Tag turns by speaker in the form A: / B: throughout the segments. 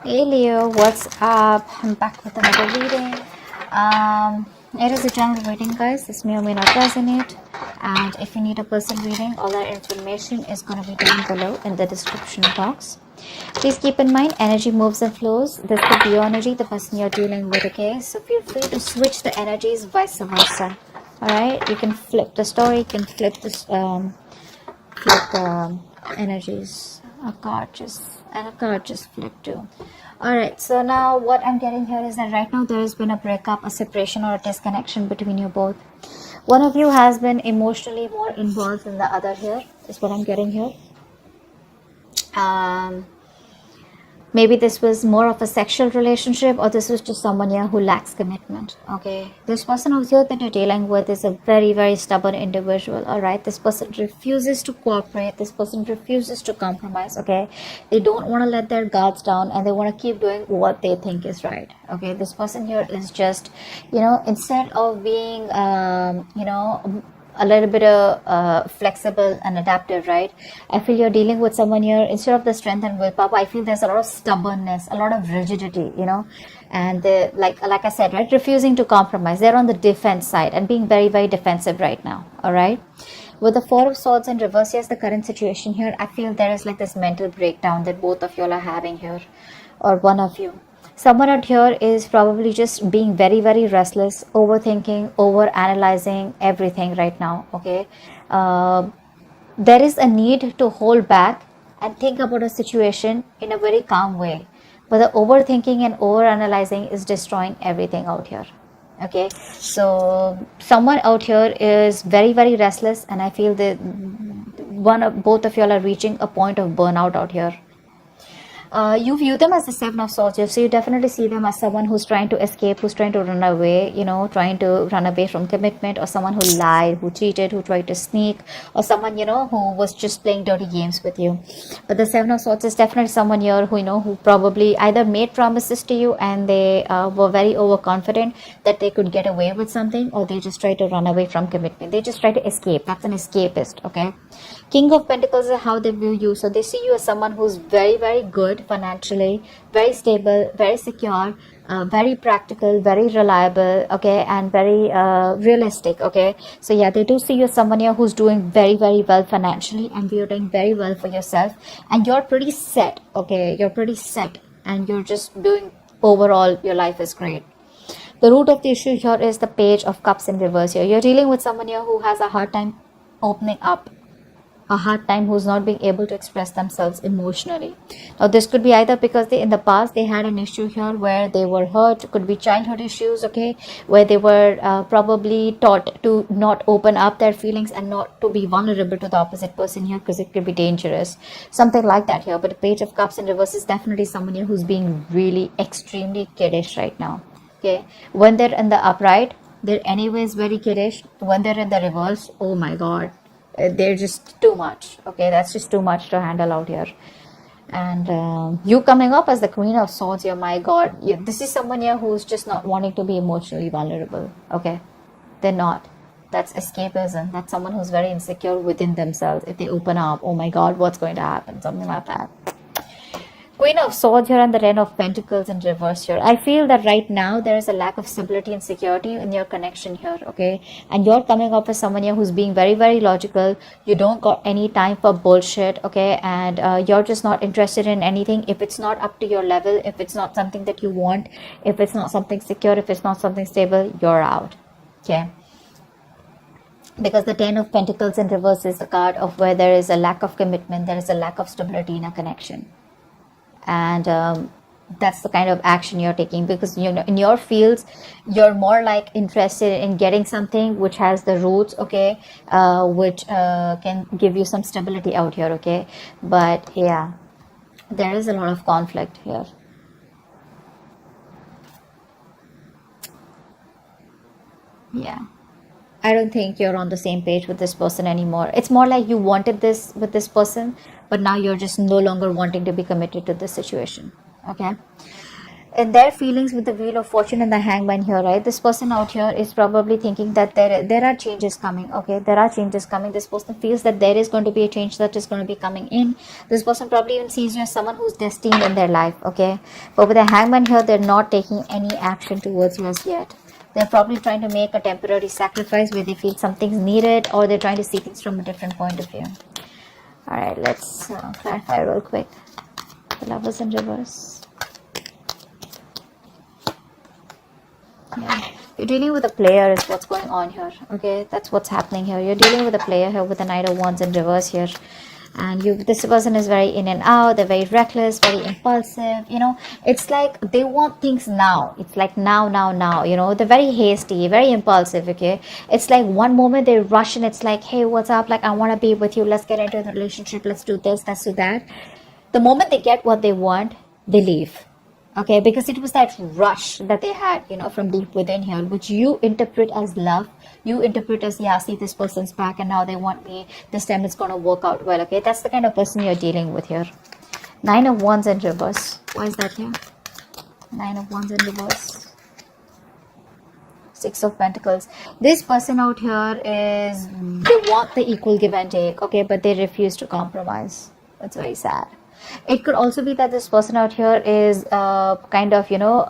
A: Hey Leo, what's up? I'm back with another reading. It is a general reading, guys. This may or may not resonate. And if you need a personal reading, all that information is going to be down below in the description box. Please keep in mind, energy moves and flows. This could be your energy, the person you're dealing with, okay? So feel free to switch the energies, vice versa. Alright? You can flip the story, you can flip this, flip the energies. A card just flipped too. Alright, so now what I'm getting here is that right now there has been a breakup, a separation, or a disconnection between you both. One of you has been emotionally more involved than the other here, is what I'm getting here. Maybe this was more of a sexual relationship, or this was just someone here who lacks commitment. Okay, this person out here that you're dealing with is a very, very stubborn individual. All right, this person refuses to cooperate, this person refuses to compromise. Okay, they don't want to let their guards down, and they want to keep doing what they think is right. Okay, this person here is just, instead of being a little bit of flexible and adaptive, right? I feel you're dealing with someone here, instead of the strength and willpower, I feel there's a lot of stubbornness, a lot of rigidity, and they, like I said, right, refusing to compromise. They're on the defense side and being very, very defensive right now. All right, with the Four of Swords in reverse, yes, the current situation here, I feel there is like this mental breakdown that both of you all are having here, or one of you. Someone out here is probably just being very, very restless, overthinking, over analyzing everything right now. Okay, there is a need to hold back and think about a situation in a very calm way, but the overthinking and over analyzing is destroying everything out here. Okay, so someone out here is very, very restless, and I feel that both of y'all are reaching a point of burnout out here. You view them as the Seven of Swords, so you definitely see them as someone who's trying to escape, who's trying to run away, trying to run away from commitment, or someone who lied, who cheated, who tried to sneak, or someone, who was just playing dirty games with you. But the Seven of Swords is definitely someone here who, who probably either made promises to you and they were very overconfident that they could get away with something, or they just try to run away from commitment. They just try to escape. That's an escapist, okay? King of Pentacles is how they view you. So they see you as someone who's very, very good financially, very stable, very secure, very practical, very reliable, okay, and very realistic, okay. So yeah, they do see you as someone here who's doing very, very well financially, and you're doing very well for yourself, and you're pretty set, okay. You're pretty set, and you're just doing overall, your life is great. The root of the issue here is the Page of Cups in reverse here. You're dealing with someone here who has a hard time opening up, a hard time, who's not being able to express themselves emotionally. Now this could be either because in the past they had an issue here where they were hurt, could be childhood issues, okay, where they were probably taught to not open up their feelings and not to be vulnerable to the opposite person here, because it could be dangerous, something like that here. But the Page of Cups in reverse is definitely someone here who's being really extremely kiddish right now, okay. When they're in the upright, they're anyways very kiddish. When they're in the reverse, oh my god, they're just too much, okay. That's just too much to handle out here. And you coming up as the Queen of Swords here, my god, this is someone here who's just not wanting to be emotionally vulnerable, okay. They're not. That's escapism. That's someone who's very insecure within themselves. If they open up, oh my god, what's going to happen, something like that. Queen of Swords here and the Ten of Pentacles in reverse here. I feel that right now there is a lack of stability and security in your connection here, okay? And you're coming up as someone here who's being very, very logical. You don't got any time for bullshit, okay? And you're just not interested in anything. If it's not up to your level, if it's not something that you want, if it's not something secure, if it's not something stable, you're out, okay? Because the Ten of Pentacles in reverse is the card of where there is a lack of commitment, there is a lack of stability in a connection. And that's the kind of action you're taking, because in your fields you're more like interested in getting something which has the roots, okay, which can give you some stability out here, okay. But yeah, there is a lot of conflict here. Yeah, I don't think you're on the same page with this person anymore. It's more like you wanted this with this person, but now you're just no longer wanting to be committed to this situation, okay. in their feelings with the Wheel of Fortune and the Hangman here, right? This person out here is probably thinking that there are changes coming. Okay, there are changes coming. This person feels that there is going to be a change that is going to be coming in. This person probably even sees you as someone who's destined in their life. Okay, but with the Hangman here, they're not taking any action towards you as yet. They're probably trying to make a temporary sacrifice where they feel something's needed, or they're trying to see things from a different point of view. All right, let's clarify real quick. The Lovers in reverse. Yeah. You're dealing with a player is what's going on here. Okay, that's what's happening here. You're dealing with a player here with the Knight of Wands in reverse here. And this person is very in and out. They're very reckless, very impulsive. You know, it's like they want things now. It's like now. You know, they're very hasty, very impulsive. Okay, it's like one moment they rush and it's like, hey, what's up? Like, I want to be with you. Let's get into the relationship. Let's do this. Let's do that. The moment they get what they want, they leave. Okay, because it was that rush that they had, you know, from deep within here, which you interpret as love. You interpret as, yeah, see, this person's back and now they want me. This time it's going to work out well. Okay, that's the kind of person you're dealing with here. 9 of Wands in reverse. Why is that here? 9 of Wands in reverse. 6 of Pentacles. This person out here is, they want the equal give and take, okay, but they refuse to compromise. That's very sad. It could also be that this person out here is kind of, you know,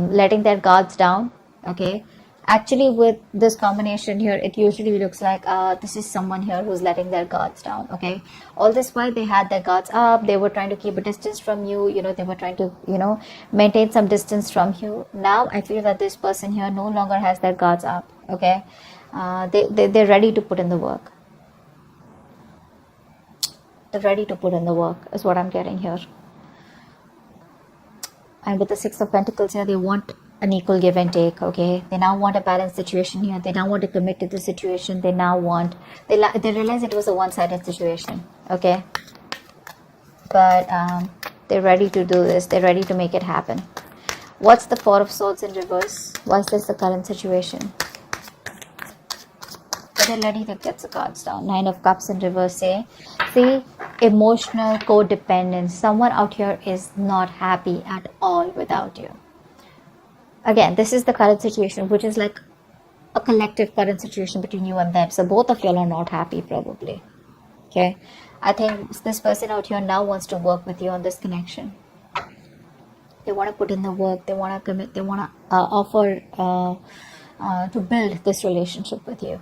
A: letting their guards down. Okay, actually with this combination here, it usually looks like this is someone here who's letting their guards down. Okay, all this while they had their guards up, they were trying to keep a distance from you, you know, they were trying to, you know, maintain some distance from you. Now I feel that this person here no longer has their guards up. Okay, they're ready to put in the work. They're ready to put in the work is what I'm getting here. And with the 6 of Pentacles here, they want an equal give and take. Okay, they now want a balanced situation here. They now want to commit to the situation. They now want, they realize it was a one-sided situation. Okay, but they're ready to do this. They're ready to make it happen. What's the 4 of Swords in reverse? Why is this the current situation? They're ready to get the cards down. 9 of Cups in reverse. See, emotional codependence. Someone out here is not happy at all without you. Again, this is the current situation, which is like a collective current situation between you and them. So both of y'all are not happy probably. Okay, I think this person out here now wants to work with you on this connection. They want to put in the work. They want to commit. They want to offer to build this relationship with you.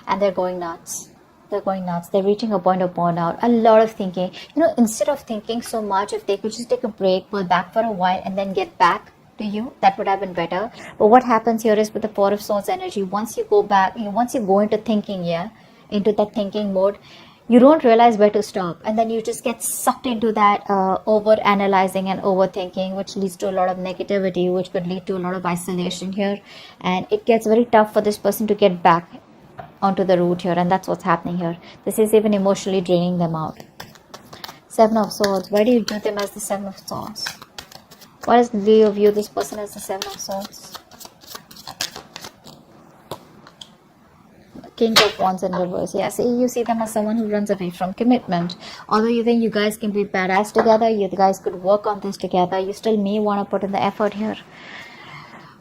A: And they're going nuts. They're reaching a point of burnout. A lot of thinking. You know, instead of thinking so much, if they could just take a break, pull back for a while, and then get back to you, that would have been better. But what happens here is with the 4 of Swords energy, once you go back, once you go into thinking, into that thinking mode, you don't realize where to stop, and then you just get sucked into that over analyzing and overthinking, which leads to a lot of negativity, which could lead to a lot of isolation here, and it gets very tough for this person to get back onto the route here, and that's what's happening here. This is even emotionally draining them out. 7 of Swords. Why do you view them as the 7 of Swords? Why does Leo view this person as the 7 of Swords? King of Wands in reverse. Yeah, see, you see them as someone who runs away from commitment. Although you think you guys can be badass together, you guys could work on this together, you still may want to put in the effort here.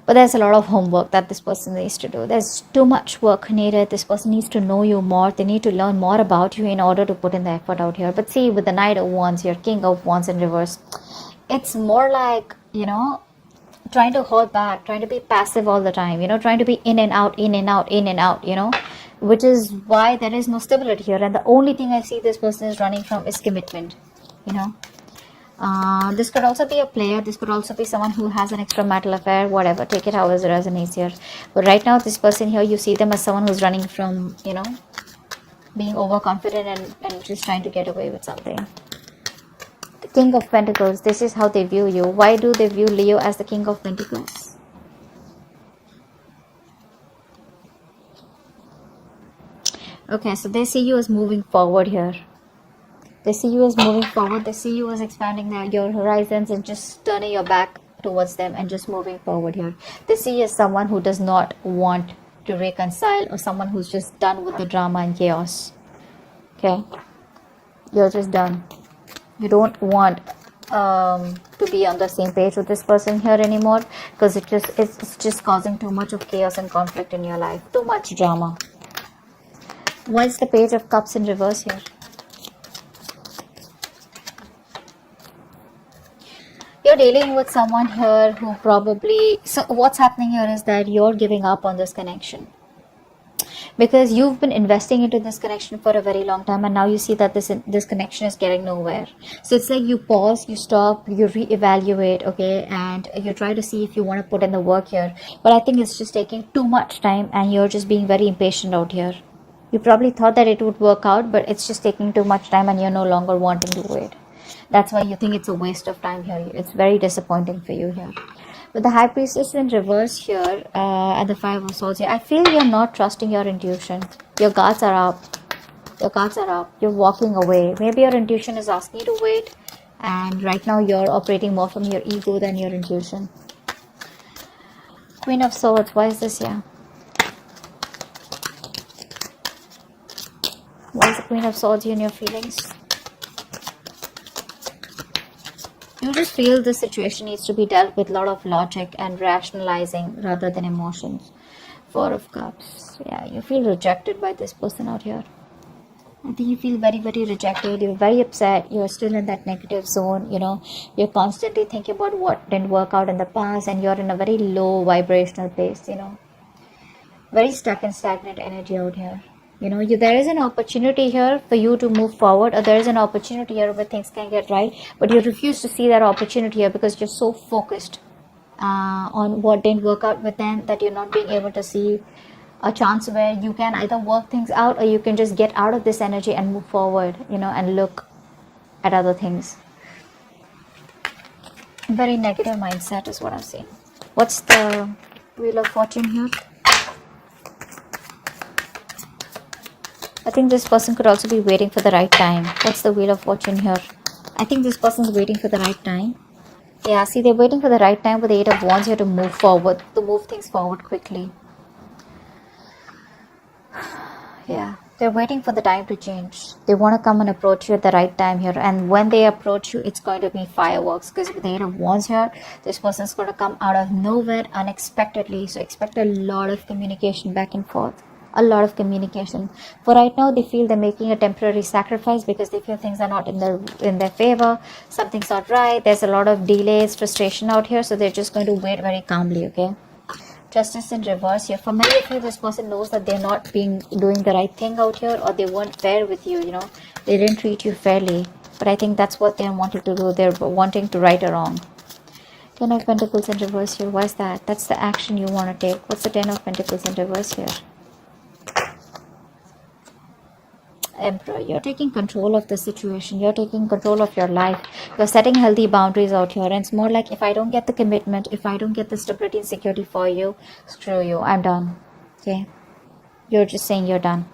A: But there's a lot of homework that this person needs to do. There's too much work needed. This person needs to know you more. They need to learn more about you in order to put in the effort out here. But see, with the Knight of Wands here, King of Wands in reverse, it's more like, you know, trying to hold back, trying to be passive all the time, you know, trying to be in and out, you know, which is why there is no stability here. And the only thing I see this person is running from is commitment, you know. This could also be a player. This could also be someone who has an extramarital affair, whatever. Take it however it resonates here. But right now, this person here, you see them as someone who's running from, you know, being overconfident and just trying to get away with something. The King of Pentacles, this is how they view you. Why do they view Leo as the King of Pentacles? Okay, so they see you as moving forward here. They see you as moving forward. They see you as expanding your horizons and just turning your back towards them and just moving forward here. They see you as someone who does not want to reconcile, or someone who's just done with the drama and chaos. Okay? You're just done. You don't want to be on the same page with this person here anymore, because it's just causing too much of chaos and conflict in your life, too much drama. Why is the Page of Cups in reverse here? You're dealing with someone here who probably, so what's happening here is that you're giving up on this connection, because you've been investing into this connection for a very long time, and now you see that this connection is getting nowhere. So it's like you pause, you stop, you reevaluate, okay, and you try to see if you want to put in the work here, but I think it's just taking too much time, and you're just being very impatient out here. You probably thought that it would work out, but it's just taking too much time, and you're no longer wanting to wait. That's why you think it's a waste of time here. It's very disappointing for you here. With the High Priestess in reverse here, and the Five of Swords here, I feel you're not trusting your intuition. Your guards are up. Your guards are up. You're walking away. Maybe your intuition is asking you to wait, and right now you're operating more from your ego than your intuition. Queen of Swords, why is this here? Why is the Queen of Swords here in your feelings? You just feel the situation needs to be dealt with a lot of logic and rationalizing rather than emotions. Four of Cups. Yeah, you feel rejected by this person out here. I think you feel very, very rejected. You're very upset. You're still in that negative zone. You know, you're constantly thinking about what didn't work out in the past, and you're in a very low vibrational place, you know. Very stuck and stagnant energy out here. You know, there is an opportunity here for you to move forward, or there is an opportunity here where things can get right, but you refuse to see that opportunity here because you're so focused on what didn't work out with them that you're not being able to see a chance where you can either work things out, or you can just get out of this energy and move forward, you know, and look at other things. Very negative mindset is what I'm seeing. What's the Wheel of Fortune here? I think this person could also be waiting for the right time. What's the Wheel of Fortune here? I think this person's waiting for the right time. Yeah, see, they're waiting for the right time with the Eight of Wands here to move forward, to move things forward quickly. Yeah, they're waiting for the time to change. They want to come and approach you at the right time here. And when they approach you, it's going to be fireworks. Because with the Eight of Wands here, this person's going to come out of nowhere unexpectedly. So expect a lot of communication back and forth. A lot of communication. For right now, they feel they're making a temporary sacrifice because they feel things are not in their favor. Something's not right. There's a lot of delays, frustration out here. So they're just going to wait very calmly, okay? Justice in reverse here. For many of you, this person knows that they're not doing the right thing out here, or they weren't fair with you, you know. They didn't treat you fairly. But I think that's what they're wanting to do. They're wanting to right a wrong. Ten of Pentacles in reverse here. Why is that? That's the action you want to take. What's the Ten of Pentacles in reverse here? Emperor, you're taking control of the situation. You're taking control of your life. You're setting healthy boundaries out here. And it's more like, if I don't get the commitment, if I don't get the stability and security for you, screw you. I'm done. Okay? You're just saying you're done.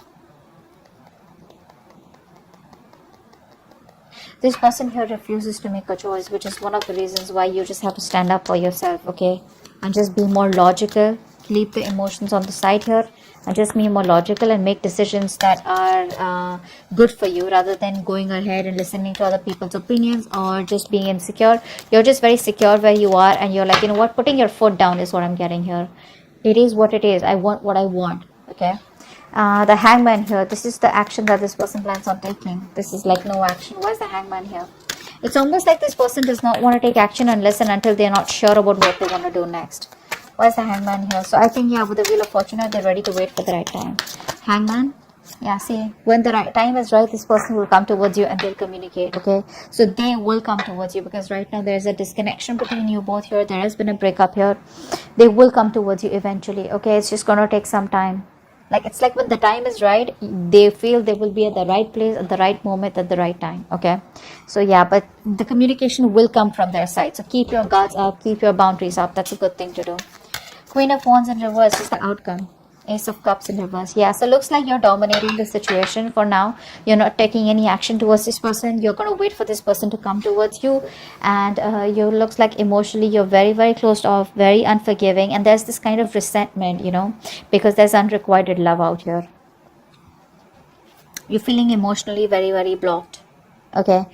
A: This person here refuses to make a choice, which is one of the reasons why you just have to stand up for yourself, okay? And just be more logical. Leave the emotions on the side here, and just be more logical and make decisions that are good for you, rather than going ahead and listening to other people's opinions or just being insecure. You're just very secure where you are, and you're like, you know what, putting your foot down is what I'm getting here. It is what it is. I want what I want, okay? The Hangman here, this is the action that this person plans on taking. This is like no action. Why is the Hangman here? It's almost like this person does not want to take action unless and until they're not sure about what they want to do next. Why is the Hangman here? So I think, yeah, with the Wheel of Fortune, they're ready to wait for the right time. Hangman, yeah, see, when the right time is right, this person will come towards you and they'll communicate, okay? So they will come towards you, because right now there's a disconnection between you both here. There has been a breakup here. They will come towards you eventually, okay? It's just going to take some time. Like, it's like when the time is right, they feel they will be at the right place at the right moment at the right time, okay? So yeah, but the communication will come from their side. So keep your guards up, keep your boundaries up. That's a good thing to do. Queen of Wands in reverse is the outcome. Ace of Cups in reverse. Yeah, so looks like you're dominating the situation for now. You're not taking any action towards this person. You're going to wait for this person to come towards you. And you looks like emotionally you're very, very closed off, very unforgiving. And there's this kind of resentment, you know, because there's unrequited love out here. You're feeling emotionally very, very blocked. Okay.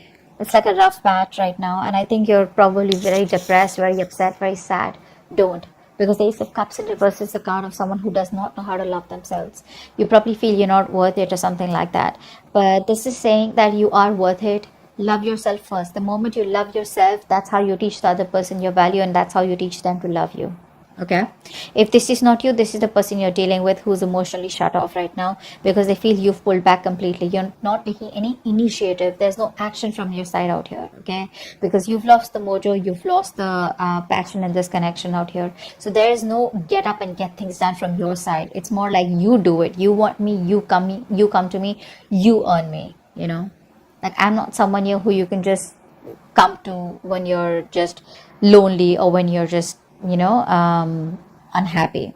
A: It's like a rough patch right now, and I think you're probably very depressed, very upset, very sad. Don't. Because the Ace of Cups in reverse is the card of someone who does not know how to love themselves. You probably feel you're not worth it or something like that. But this is saying that you are worth it. Love yourself first. The moment you love yourself, that's how you teach the other person your value, and that's how you teach them to love you. Okay, if this is not you, this is the person you're dealing with who's emotionally shut off right now because they feel you've pulled back completely. You're not taking any initiative. There's no action from your side out here. Okay, because you've lost the mojo, you've lost the passion in this connection out here. So there is no get up and get things done from your side. It's more like you do it. You want me, you come to me, you earn me. You know, like I'm not someone here who you can just come to when you're just lonely or when you're just unhappy.